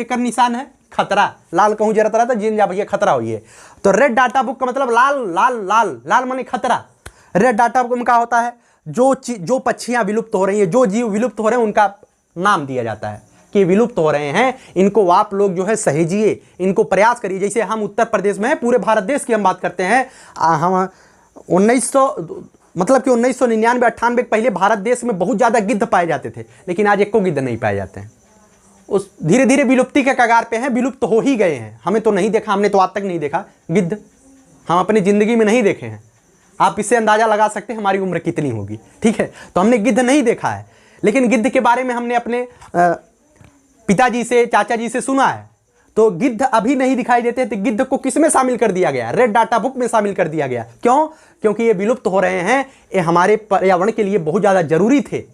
कर निशान है खतरा, लाल कहूँ जरा तरह था जिन जा भैया खतरा हुई है। तो रेड डाटा बुक का मतलब लाल लाल लाल लाल माने खतरा। रेड डाटा बुक में क्या होता है? जो पक्षियाँ विलुप्त हो रही हैं, जो जीव विलुप्त हो रहे हैं, उनका नाम दिया जाता है कि विलुप्त हो रहे हैं, इनको आप लोग जो है सहेजिए, इनको प्रयास करिए। जैसे हम उत्तर प्रदेश में, पूरे भारत देश की हम बात करते हैं, हम 1999-98 पहले भारत देश में बहुत ज़्यादा गिद्ध पाए जाते थे, लेकिन आज एको गिद्ध नहीं पाए जाते हैं। उस धीरे धीरे विलुप्ति के कगार पे हैं, विलुप्त हो ही गए हैं। हमें तो नहीं देखा, हमने तो आज तक नहीं देखा गिद्ध, हम अपनी ज़िंदगी में नहीं देखे हैं। आप इससे अंदाज़ा लगा सकते हैं हमारी उम्र कितनी होगी। ठीक है, तो हमने गिद्ध नहीं देखा है, लेकिन गिद्ध के बारे में हमने अपने पिताजी से, चाचा जी से सुना है। तो गिद्ध अभी नहीं दिखाई देते, तो गिद्ध को किस में शामिल कर दिया गया? रेड डाटा बुक में शामिल कर दिया गया। क्यों? क्योंकि ये विलुप्त हो रहे हैं, ये हमारे पर्यावरण के लिए बहुत ज़्यादा जरूरी थे।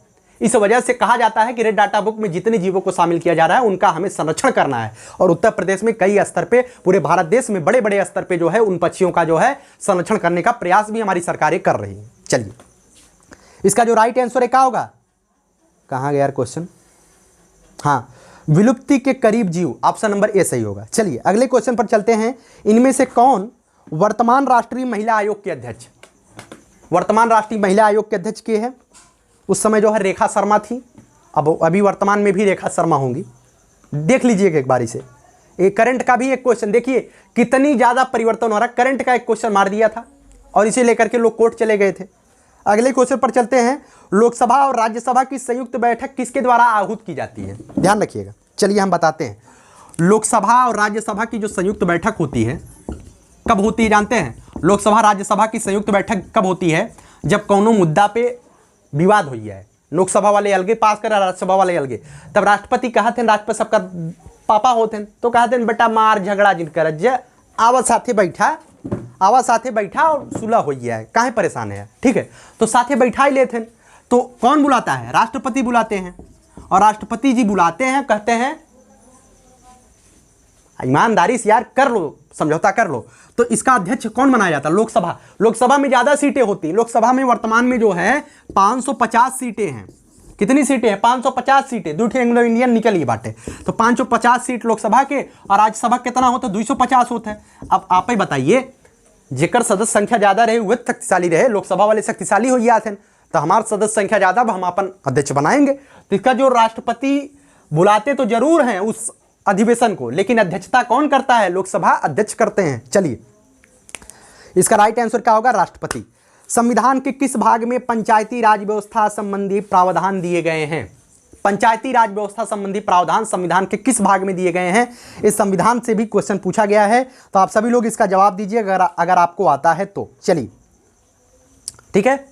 इस वजह से कहा जाता है कि रेड डाटा बुक में जितने जीवों को शामिल किया जा रहा है उनका हमें संरक्षण करना है। और उत्तर प्रदेश में कई स्तर पे, पूरे भारत देश में बड़े बड़े स्तर पे जो है उन पक्षियों का जो है संरक्षण करने का प्रयास भी हमारी सरकारें कर रही हैं। चलिए, इसका जो राइट आंसर है क्या होगा? कहाँ गया यार क्वेश्चन? हाँ, विलुप्ति के करीब जीव, ऑप्शन नंबर ए सही होगा। चलिए अगले क्वेश्चन पर चलते हैं। इनमें से कौन वर्तमान राष्ट्रीय महिला आयोग के अध्यक्ष? वर्तमान राष्ट्रीय महिला आयोग के अध्यक्ष के हैं? उस समय जो है रेखा शर्मा थी, अब अभी वर्तमान में भी रेखा शर्मा होंगी। देख लीजिएगा एक बारी से। एक करंट का भी एक क्वेश्चन, देखिए कितनी ज़्यादा परिवर्तन हो रहा है। करंट का एक क्वेश्चन मार दिया था और इसे लेकर के लोग कोर्ट चले गए थे। अगले क्वेश्चन पर चलते हैं। लोकसभा और राज्यसभा की संयुक्त बैठक किसके द्वारा आहूत की जाती है? ध्यान रखिएगा। चलिए हम बताते हैं। लोकसभा और राज्यसभा की जो संयुक्त बैठक होती है कब होती है जानते हैं? लोकसभा राज्यसभा की संयुक्त बैठक कब होती है? जब कोनो मुद्दा पे विवाद हो जाए, लोकसभा वाले अलगे पास करे, राज्यसभा वाले अलगे, तब राष्ट्रपति कहते हैं, राष्ट्रपति सबका पापा होते हैं, तो कहते हैं बेटा मार झगड़ा जिन कर आवाज साथे बैठा, आवाज साथे बैठा और सुलह हो गया है, काहे परेशान है? ठीक है, तो साथे बैठा ही लेते हैं। तो कौन बुलाता है? राष्ट्रपति बुलाते हैं। और राष्ट्रपति जी बुलाते हैं, कहते हैं ईमानदारी से यार कर लो, समझौता कर लो। तो इसका अध्यक्ष कौन बनाया जाता है? लोकसभा। लोकसभा में ज्यादा सीटें होती। लोकसभा में वर्तमान में जो है 550 सीटें हैं। कितनी सीटें हैं? 550 सीटें। दूठे एंग्लो इंडियन निकल ये बाटे, तो 550 सीट लोकसभा के, और राज्यसभा कितना होता है? 250 होता है। अब आप ही बताइए, जेकर सदस्य संख्या ज्यादा रहे वह शक्तिशाली रहे। लोकसभा वाले शक्तिशाली हो गया थे, तो हमारे सदस्य संख्या ज्यादा, हम अपन अध्यक्ष बनाएंगे। तो इसका जो राष्ट्रपति बुलाते तो जरूर हैं उस अधिवेशन को, लेकिन अध्यक्षता कौन करता है? लोकसभा अध्यक्ष करते हैं। चलिए, इसका राइट आंसर क्या होगा? राष्ट्रपति। संविधान के किस भाग में पंचायती राज व्यवस्था संबंधी प्रावधान दिए गए हैं? पंचायती राज व्यवस्था संबंधी प्रावधान संविधान के किस भाग में दिए गए हैं? इस संविधान से भी क्वेश्चन पूछा गया है, तो आप सभी लोग इसका जवाब दीजिए अगर आपको आता है तो। चलिए, ठीक है।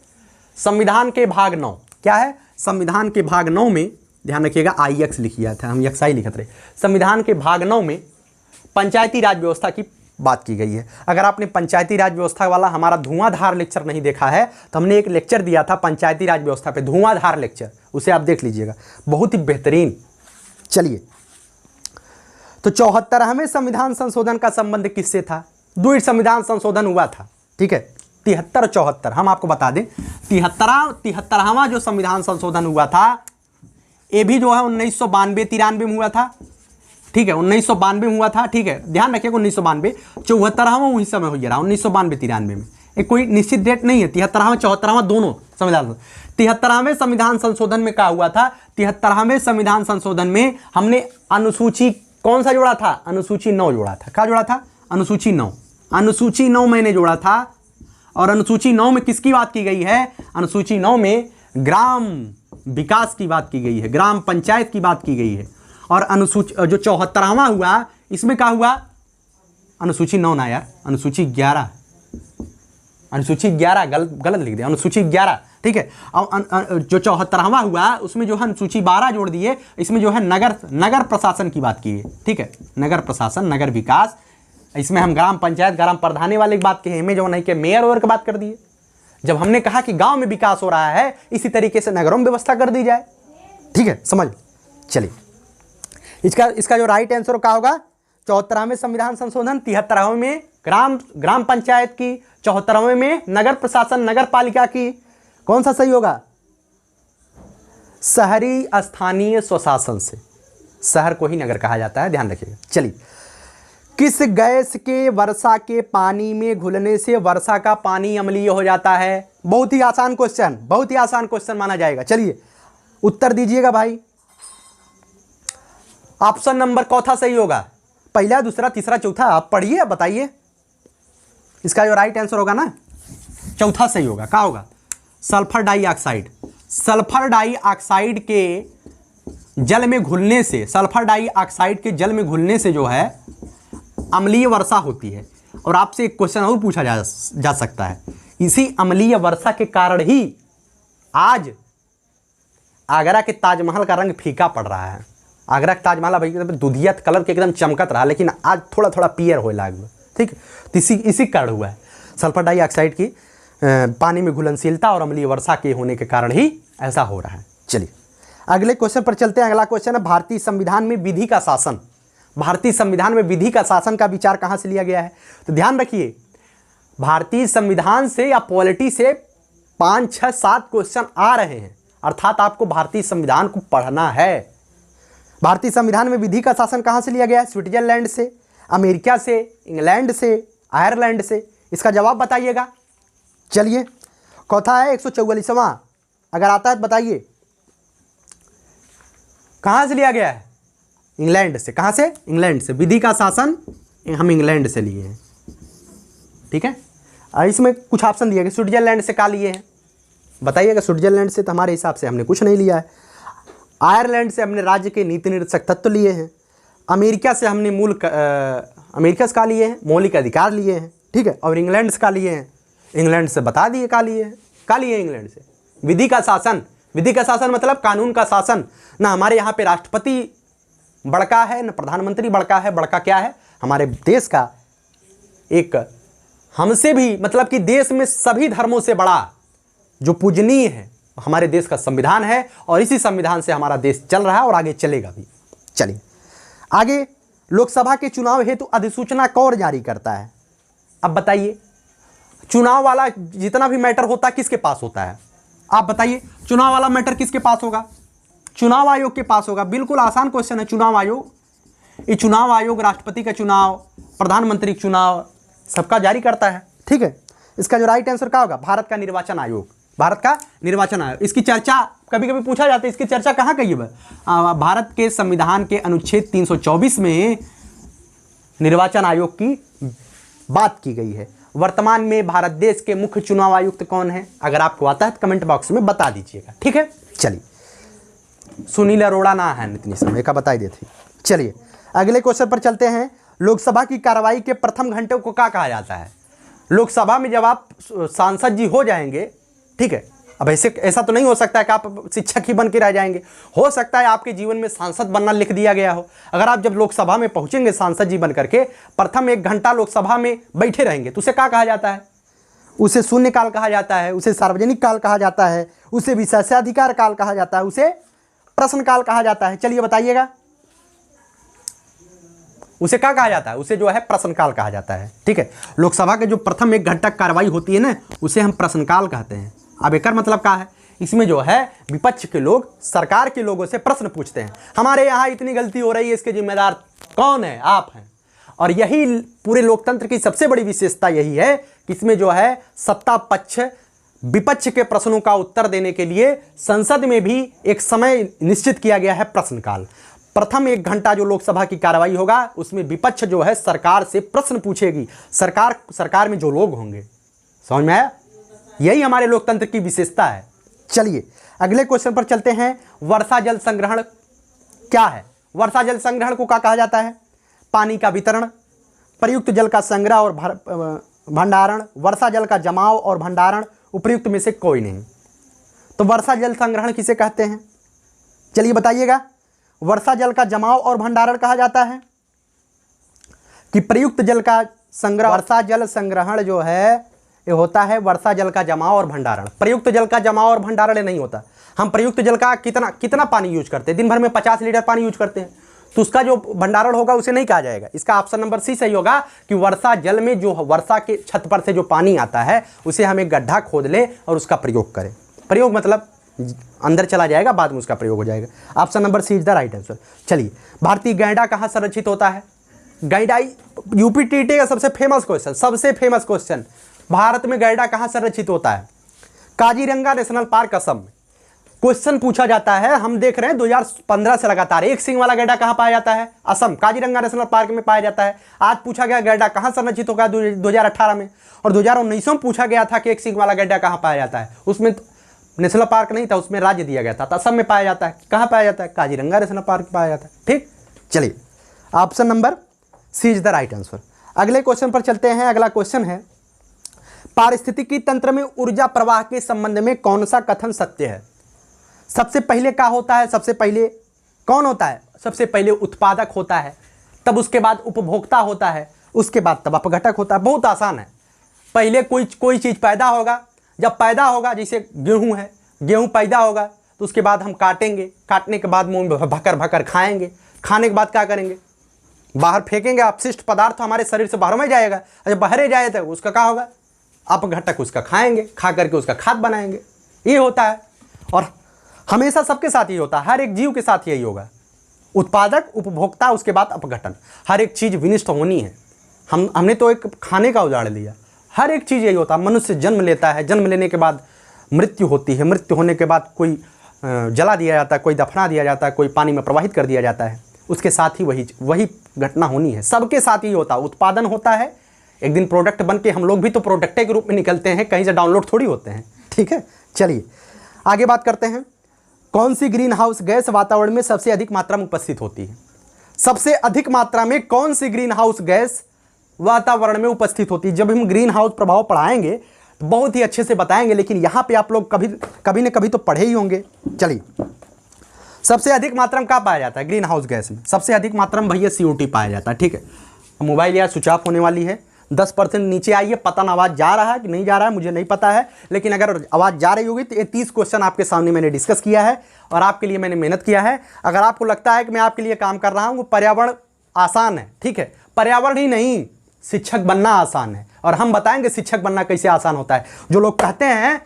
संविधान के भाग 9 क्या है? संविधान के भाग 9 में ध्यान रखिएगा, IX लिख दिया था, हम XI लिखते रहे। संविधान के भाग 9 में पंचायती राज व्यवस्था की बात की गई है। अगर आपने पंचायती राज व्यवस्था वाला हमारा धुआंधार लेक्चर नहीं देखा है, तो हमने एक लेक्चर दिया था पंचायती राज व्यवस्था पे, धुआंधार लेक्चर, उसे आप देख लीजिएगा, बहुत ही बेहतरीन। चलिए, तो 74वें संविधान संशोधन का संबंध किससे था? 2 संविधान संशोधन हुआ था, ठीक है, 73 और 74। हम आपको बता दें, 73वां जो संविधान संशोधन हुआ था, ये भी जो है 1992-93 में हुआ था, ठीक है, 1992 में हुआ था, ठीक है, ध्यान रखिएगा 1992। 74वां वही समय हो गया 1992-93 में, एक कोई निश्चित डेट नहीं है। 73वां 74वां दोनों संविधान। 73वें संविधान संशोधन में क्या हुआ था? 73वें संविधान संशोधन में हमने अनुसूची कौन सा जोड़ा था? अनुसूची 9 जोड़ा था। क्या जोड़ा था? अनुसूची 9। अनुसूची 9 मैंने जोड़ा था। और अनुसूची 9 में किसकी बात की गई है? अनुसूची 9 में ग्राम विकास की बात की गई है, ग्राम पंचायत की बात की गई है। और अनुसूची जो 74वां हुआ, इसमें क्या हुआ? अनुसूची 9 ना यार, अनुसूची 11, अनुसूची 11 गलत लिख दिया, अनुसूची 11, ठीक है। अब जो 74वां हुआ उसमें जो है अनुसूची 12 जोड़ दिए, इसमें जो है नगर प्रशासन की बात की है, ठीक है, नगर प्रशासन, नगर विकास। इसमें हम ग्राम पंचायत, ग्राम प्रधानी वाले की बात कहे, इनमें जो नहीं कि मेयर और की बात कर दिए। जब हमने कहा कि गांव में विकास हो रहा है, इसी तरीके से नगरों में व्यवस्था कर दी जाए, ठीक है, समझ। चलिए, इसका जो राइट आंसर क्या होगा? 74वें संविधान संशोधन, 73वें में ग्राम पंचायत की, 74वें में नगर प्रशासन, नगर पालिका की। कौन सा सही होगा? शहरी स्थानीय स्वशासन से, शहर को ही नगर कहा जाता है, ध्यान रखिएगा। चलिए, किस गैस के वर्षा के पानी में घुलने से वर्षा का पानी अम्लीय हो जाता है? बहुत ही आसान क्वेश्चन, बहुत ही आसान क्वेश्चन माना जाएगा। चलिए उत्तर दीजिएगा भाई। ऑप्शन नंबर कौथा सही होगा? पहला, दूसरा, तीसरा, चौथा? आप पढ़िए, बताइए। इसका जो राइट आंसर होगा ना, चौथा सही होगा। क्या होगा? Sulphur dioxide. सल्फर डाइऑक्साइड के जल में घुलने से, सल्फर डाइऑक्साइड के जल में घुलने से जो है अम्लीय वर्षा होती है। और आपसे एक क्वेश्चन और पूछा जा सकता है, इसी अम्लीय वर्षा के कारण ही आज आगरा के ताजमहल का रंग फीका पड़ रहा है। आगरा का ताजमहल भाई दुधिया कलर के एकदम चमकत रहा, लेकिन आज थोड़ा थोड़ा पियर हो लागल, ठीक है। तो इसी कारण हुआ है, सल्फर डाइऑक्साइड की पानी में घुलनशीलता और अम्लीय वर्षा के होने के कारण ही ऐसा हो रहा है। चलिए अगले क्वेश्चन पर चलते हैं। अगला क्वेश्चन है भारतीय संविधान में विधि का शासन। भारतीय संविधान में विधि का शासन का विचार कहां से लिया गया है? तो ध्यान रखिए, भारतीय संविधान से या पॉलिटी से 5, 6, 7 क्वेश्चन आ रहे हैं, अर्थात आपको भारतीय संविधान को पढ़ना है। भारतीय संविधान में विधि का शासन कहां से लिया गया है? स्विट्जरलैंड से, अमेरिका से, इंग्लैंड से, आयरलैंड से। इसका जवाब बताइएगा। चलिए चौथा है 144वां, अगर आता है तो बताइए कहां से लिया गया है? इंग्लैंड से। कहां से? इंग्लैंड से। विधि का शासन हम इंग्लैंड से लिए हैं, ठीक है। और इसमें कुछ ऑप्शन दिए गए, स्विट्जरलैंड से कहाँ लिए हैं बताइएगा। स्विट्जरलैंड से तो हमारे हिसाब से हमने कुछ नहीं लिया है। आयरलैंड से हमने राज्य के नीति निर्देशक तत्व लिए हैं। अमेरिका से हमने अमेरिका से कहाँ लिए हैं? मौलिक अधिकार लिए हैं, ठीक है। और इंग्लैंड से कहाँ लिए हैं? इंग्लैंड से बता दिए कहाँ लिए हैं। कहाँ लिए हैं? इंग्लैंड से। विधि का शासन, विधि का शासन मतलब कानून का शासन। ना हमारे यहाँ पे राष्ट्रपति बड़का है, ना प्रधानमंत्री बड़का है। बड़का क्या है? हमारे देश का एक, हमसे भी मतलब कि देश में सभी धर्मों से बड़ा जो पूजनीय है हमारे देश का संविधान है, और इसी संविधान से हमारा देश चल रहा है और आगे चलेगा भी। चलिए आगे, लोकसभा के चुनाव हेतु अधिसूचना कौन जारी करता है? अब बताइए, चुनाव वाला जितना भी मैटर होता है किसके पास होता है? आप बताइए, चुनाव वाला मैटर किसके पास होगा? चुनाव आयोग के पास होगा। बिल्कुल आसान क्वेश्चन है। चुनाव आयोग, ये चुनाव आयोग राष्ट्रपति का चुनाव, प्रधानमंत्री चुनाव सबका जारी करता है, ठीक है। इसका जो राइट आंसर क्या होगा? भारत का निर्वाचन आयोग। भारत का निर्वाचन आयोग। इसकी चर्चा कभी कभी पूछा जाता है, इसकी चर्चा कहाँ कही है? भारत के संविधान के अनुच्छेद 324 में निर्वाचन आयोग की बात की गई है। वर्तमान में भारत देश के मुख्य चुनाव आयुक्त कौन है? अगर आपको आता है तो कमेंट बॉक्स में बता दीजिएगा, ठीक है। चलिए, सुनील अरोड़ा ना है, इतनी समय का बता ही देते। चलिए अगले क्वेश्चन पर चलते हैं। लोकसभा की कार्रवाई के प्रथम घंटे को क्या कहा जाता है? लोकसभा में जब आप सांसद जी हो जाएंगे, ठीक है। अब ऐसा तो नहीं हो सकता है कि आप शिक्षक ही बन के रह जाएंगे। हो सकता है आपके जीवन में सांसद बनना लिख दिया गया हो। अगर आप जब लोकसभा में पहुंचेंगे सांसद जी बन करके, प्रथम 1 घंटा लोकसभा में बैठे रहेंगे, तो उसे क्या कहा जाता है? उसे शून्यकाल कहा जाता है, उसे सार्वजनिक काल कहा जाता है, उसे विशेषाधिकार काल कहा जाता है, उसे प्रश्नकाल कहा जाता है। चलिए बताइएगा, उसे क्या कहा जाता है? उसे जो है प्रश्नकाल कहा जाता है, ठीक है। लोकसभा के जो प्रथम 1 घंटा कार्रवाई होती है ना, उसे हम प्रश्नकाल कहते हैं। अब एक मतलब क्या है? इसमें जो है विपक्ष के लोग सरकार के लोगों से प्रश्न पूछते हैं, हमारे यहाँ इतनी गलती हो रही है, इसके जिम्मेदार कौन है? आप हैं। और यही पूरे लोकतंत्र की सबसे बड़ी विशेषता यही है कि इसमें जो है सत्ता पक्ष विपक्ष के प्रश्नों का उत्तर देने के लिए संसद में भी एक समय निश्चित किया गया है, प्रश्नकाल। प्रथम 1 घंटा जो लोकसभा की कार्रवाई होगा, उसमें विपक्ष जो है सरकार से प्रश्न पूछेगी। सरकार में जो लोग होंगे, समझ में आया? यही हमारे लोकतंत्र की विशेषता है। चलिए अगले क्वेश्चन पर चलते हैं। वर्षा जल संग्रहण क्या है? वर्षा जल संग्रहण को क्या कहा जाता है? पानी का वितरण, प्रयुक्त जल का संग्रह और भंडारण, वर्षा जल का जमाव और भंडारण, उपयुक्त में से कोई नहीं। तो वर्षा जल संग्रहण किसे कहते हैं? चलिए बताइएगा। वर्षा जल का जमाव और भंडारण कहा जाता है कि प्रयुक्त जल का संग्रह? वर्षा जल संग्रहण जो है ये होता है वर्षा जल का जमाव और भंडारण। प्रयुक्त जल का जमाव और भंडारण नहीं होता। हम प्रयुक्त जल का कितना पानी यूज करते हैं? दिन भर में 50 लीटर पानी यूज करते हैं, तो उसका जो भंडारण होगा उसे नहीं कहा जाएगा। इसका ऑप्शन नंबर सी सही होगा कि वर्षा जल में जो वर्षा के छत पर से जो पानी आता है उसे हम एक गड्ढा खोद ले और उसका प्रयोग करें। प्रयोग मतलब अंदर चला जाएगा, बाद में उसका प्रयोग हो जाएगा। Option number C is the right answer. चलिए, भारतीय गैंडा कहाँ संरक्षित होता है? गैंडा यूपी टीटी का सबसे फेमस क्वेश्चन। भारत में गैंडा कहाँ संरक्षित होता है? काजीरंगा नेशनल पार्क, असम में। क्वेश्चन पूछा जाता है, हम देख रहे हैं 2015 से लगातार। एक सिंग वाला गैंडा कहाँ पाया जाता है? असम, काजीरंगा नेशनल पार्क में पाया जाता है। आज पूछा गया गैंडा कहाँ संरक्षित होगा 2018 में, और 2019 में पूछा गया था कि एक सिंग वाला गैंडा कहाँ पाया जाता है। उसमें नेशनल पार्क नहीं था, उसमें राज्य दिया गया था। तो असम में पाया जाता है। कहाँ पाया जाता है? काजीरंगा नेशनल पार्क पाया जाता है, ठीक। चलिए, option number C is the right answer. अगले क्वेश्चन पर चलते हैं। अगला क्वेश्चन है, पारिस्थितिकी तंत्र में ऊर्जा प्रवाह के संबंध में कौन सा कथन सत्य है? सबसे पहले क्या होता है? सबसे पहले कौन होता है? सबसे पहले उत्पादक होता है, तब उसके बाद उपभोक्ता होता है, उसके बाद तब अपघटक होता है। बहुत आसान है। पहले कोई चीज़ पैदा होगा, जब पैदा होगा, जैसे गेहूं है, गेहूं पैदा होगा, तो उसके बाद हम काटेंगे, काटने के बाद मुंह में भकर भकर खाएंगे, खाने के बाद क्या करेंगे, बाहर फेंकेंगे। अपशिष्ट पदार्थ तो हमारे शरीर से बाहर में जाएगा, जब बाहर जाए तो उसका क्या होगा, अपघटक उसका खाएंगे, खा करके उसका खाद बनाएंगे। ये होता है और हमेशा सबके साथ ही होता है, हर एक जीव के साथ यही होगा। उत्पादक, उपभोक्ता, उसके बाद अपघटन। हर एक चीज़ विनिष्ट होनी है। हमने तो एक खाने का उदाहरण दिया, हर एक चीज़ यही होता है। मनुष्य जन्म लेता है, जन्म लेने के बाद मृत्यु होती है, मृत्यु होने के बाद कोई जला दिया जाता है, कोई दफना दिया जाता है, कोई पानी में प्रवाहित कर दिया जाता है, उसके साथ ही वही घटना होनी है। सबके साथ ही होता है। उत्पादन होता है, एक दिन प्रोडक्ट बन के हम लोग भी तो प्रोडक्ट के रूप में निकलते हैं, कहीं से डाउनलोड थोड़ी होते हैं। ठीक है, चलिए आगे बात करते हैं। कौन सी ग्रीन हाउस गैस वातावरण में सबसे अधिक मात्रा में उपस्थित होती है? सबसे अधिक मात्रा में कौन सी ग्रीन हाउस गैस वातावरण में उपस्थित होती है? जब हम ग्रीन हाउस प्रभाव पढ़ाएंगे तो बहुत ही अच्छे से बताएंगे, लेकिन यहाँ पे आप लोग कभी न कभी तो पढ़े ही होंगे। चलिए, सबसे अधिक मात्रा में क्या पाया जाता है ग्रीन हाउस गैस में? सबसे अधिक मात्रा में भैया CO2 पाया जाता है। ठीक है, मोबाइल यार स्विच ऑफ होने वाली है, 10% नीचे आई है। पता ना आवाज़ जा रहा है कि नहीं जा रहा है, मुझे नहीं पता है, लेकिन अगर आवाज़ जा रही होगी तो ये 30 क्वेश्चन आपके सामने मैंने डिस्कस किया है और आपके लिए मैंने मेहनत किया है। अगर आपको लगता है कि मैं आपके लिए काम कर रहा हूँ, पर्यावरण आसान है, ठीक है, पर्यावरण ही नहीं, शिक्षक बनना आसान है और हम बताएंगे शिक्षक बनना कैसे आसान होता है। जो लोग कहते हैं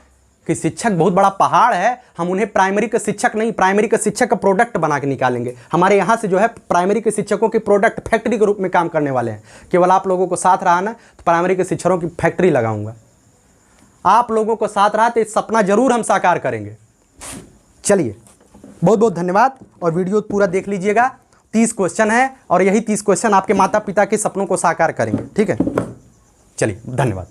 कि शिक्षक बहुत बड़ा पहाड़ है, हम उन्हें प्राइमरी के शिक्षक नहीं, प्राइमरी के शिक्षक का प्रोडक्ट बना के निकालेंगे। हमारे यहाँ से जो है प्राइमरी के शिक्षकों के प्रोडक्ट फैक्ट्री के रूप में काम करने वाले हैं। केवल आप लोगों को साथ रहा ना तो प्राइमरी के शिक्षकों की फैक्ट्री लगाऊंगा। आप लोगों को साथ रहा तो इस सपना जरूर हम साकार करेंगे। चलिए, बहुत बहुत धन्यवाद और वीडियो पूरा देख लीजिएगा। 30 क्वेश्चन है और यही 30 क्वेश्चन आपके माता पिता के सपनों को साकार करेंगे। ठीक है, चलिए धन्यवाद।